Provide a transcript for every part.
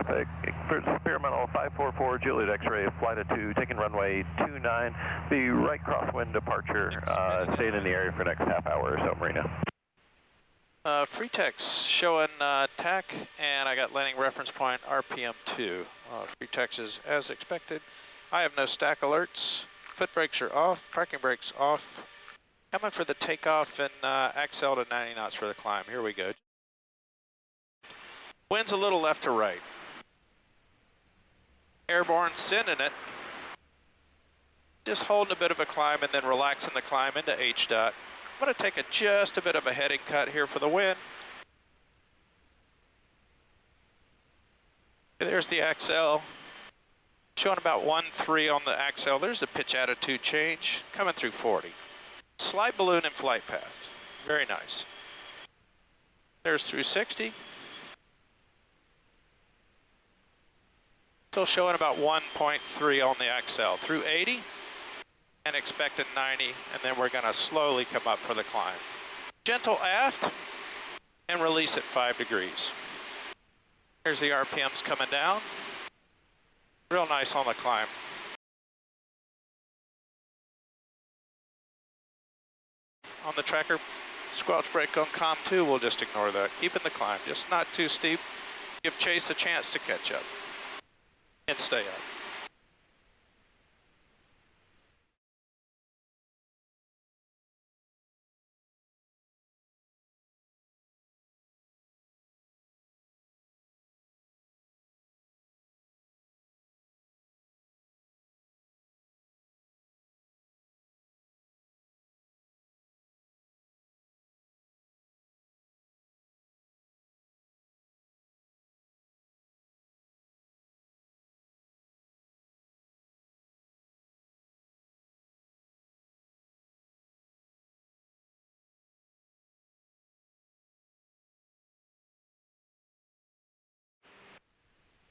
traffic, experimental 544 Juliet X-ray, flight of 2, taking runway 29, be right crosswind departure, staying in the area for the next half hour or so, Marina. Free text showing TAC, and I got landing reference point RPM 2. Free text is as expected. I have no stack alerts. Foot brakes are off, parking brakes off. Coming for the takeoff and accel to 90 knots for the climb. Here we go. Wind's a little left to right. Airborne, sending it. Just holding a bit of a climb and then relaxing the climb into H-dot. I'm going to take just a bit of a heading cut here for the wind. There's the accel. Showing about 1.3 on the accel. There's the pitch attitude change. Coming through 40. Slight balloon and flight path. Very nice. There's through 60. Still showing about 1.3 on the accel. Through 80. And expecting 90, and then we're going to slowly come up for the climb. Gentle aft, and release at 5 degrees. Here's the RPMs coming down. Real nice on the climb. On the tracker, squelch brake on COM 2, we'll just ignore that. Keeping the climb, just not too steep. Give chase a chance to catch up. And stay up.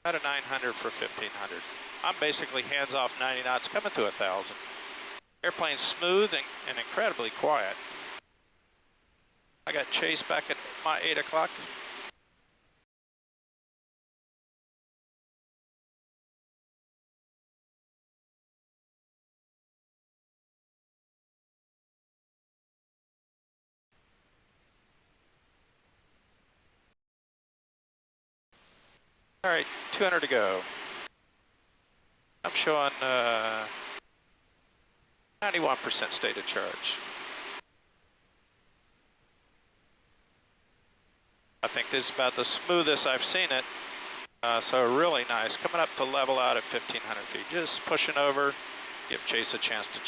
Out of 900 for 1500. I'm basically hands off 90 knots coming to 1,000. Airplane's smooth and incredibly quiet. I got chase back at my 8 o'clock. All right, 200 to go. I'm showing 91% state of charge. I think this is about the smoothest I've seen it. So really nice. Coming up to level out at 1,500 feet. Just pushing over, give chase a chance to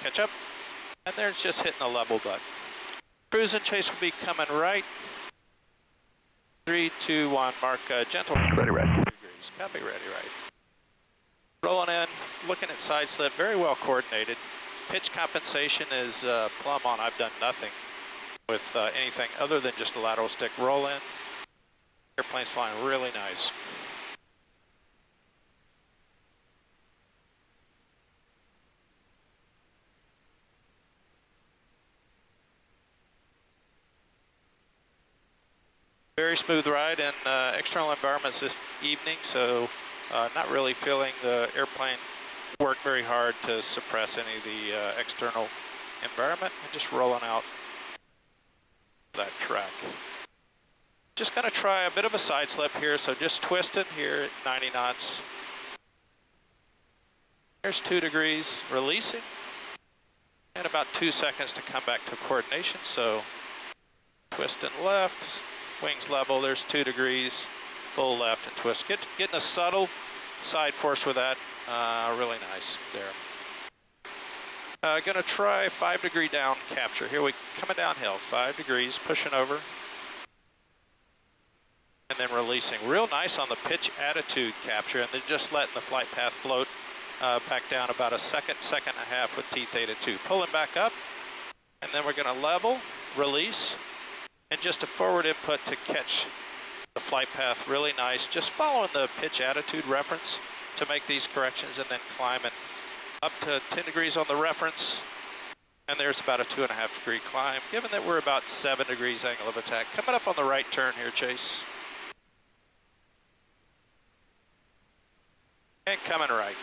catch up. And there's just hitting the level button. Cruising, chase will be coming right. 3, 2, 1, mark gentle. Ready, right. Degrees. Copy, ready, right. Rolling in, looking at side slip, very well coordinated. Pitch compensation is plumb on. I've done nothing with anything other than just a lateral stick roll in. Airplane's flying really nice. Very smooth ride in external environments this evening, so not really feeling the airplane work very hard to suppress any of the external environment, and just rolling out that track. Just going to try a bit of a side slip here, so just twisting here at 90 knots. There's 2 degrees, releasing, and about 2 seconds to come back to coordination, so twisting left, wings level, there's 2 degrees, full left and twist. Getting a subtle side force with that, really nice there. Gonna try 5 degree down capture. Here we coming downhill, 5 degrees, pushing over. And then releasing. Real nice on the pitch attitude capture, and then just letting the flight path float back down about a second and a half with T theta 2. Pulling back up, and then we're gonna level, release, and just a forward input to catch the flight path really nice. Just following the pitch attitude reference to make these corrections, and then climbing up to 10 degrees on the reference. And there's about a 2.5 degree climb, given that we're about 7 degrees angle of attack. Coming up on the right turn here, Chase. And coming right.